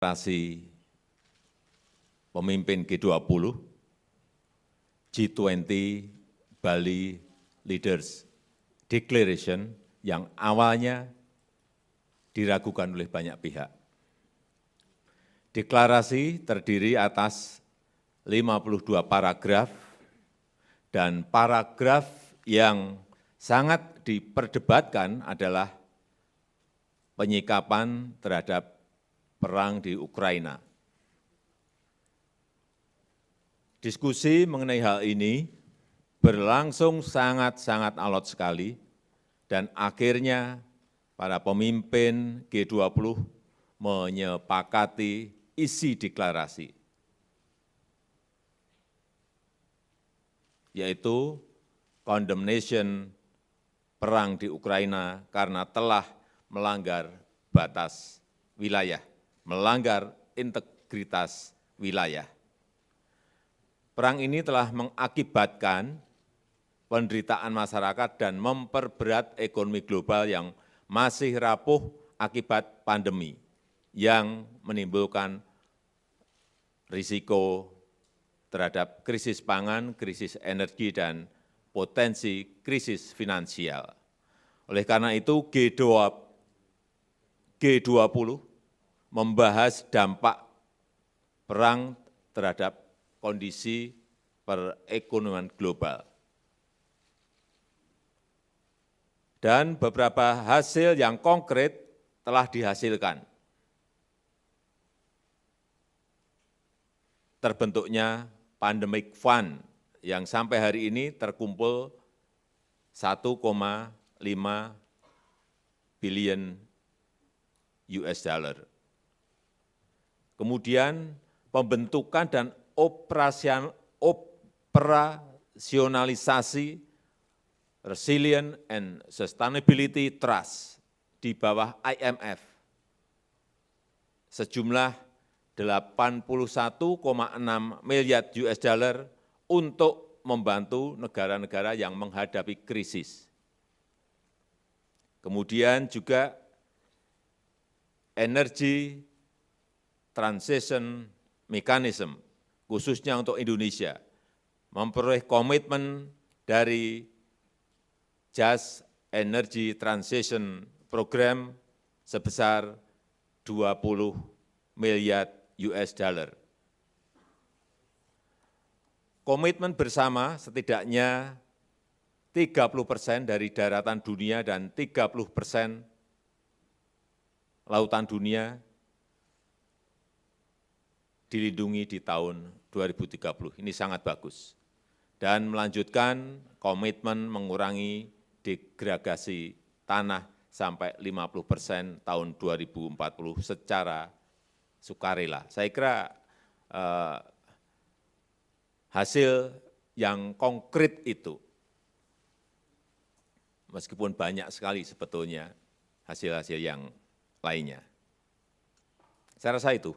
deklarasi pemimpin G20, G20 Bali Leaders Declaration yang awalnya diragukan oleh banyak pihak. Deklarasi terdiri atas 52 paragraf dan paragraf yang sangat diperdebatkan adalah penyikapan terhadap perang di Ukraina. Diskusi mengenai hal ini berlangsung sangat-sangat alot sekali dan akhirnya para pemimpin G20 menyepakati isi deklarasi, yaitu condemnation perang di Ukraina karena telah melanggar batas wilayah, melanggar integritas wilayah. Perang ini telah mengakibatkan penderitaan masyarakat dan memperberat ekonomi global yang masih rapuh akibat pandemi yang menimbulkan risiko terhadap krisis pangan, krisis energi, dan potensi krisis finansial. Oleh karena itu, G20 membahas dampak perang terhadap kondisi perekonomian global. Dan beberapa hasil yang konkret telah dihasilkan. Terbentuknya Pandemic Fund yang sampai hari ini terkumpul 1,5 billion US dollar. Kemudian pembentukan dan operasionalisasi Resilient and Sustainability Trust di bawah IMF sejumlah 81,6 miliar US dollar untuk membantu negara-negara yang menghadapi krisis. Kemudian juga Energy Transition Mechanism, khususnya untuk Indonesia, memperoleh komitmen dari Just Energy Transition Program sebesar 20 miliar US dollar. Komitmen bersama setidaknya 30% dari daratan dunia dan 30% lautan dunia dilindungi di tahun 2030. Ini sangat bagus. Dan melanjutkan komitmen mengurangi degradasi tanah sampai 50% tahun 2040 secara sukarela. Saya kira hasil yang konkret itu, meskipun banyak sekali sebetulnya hasil-hasil yang lainnya. Saya rasa itu.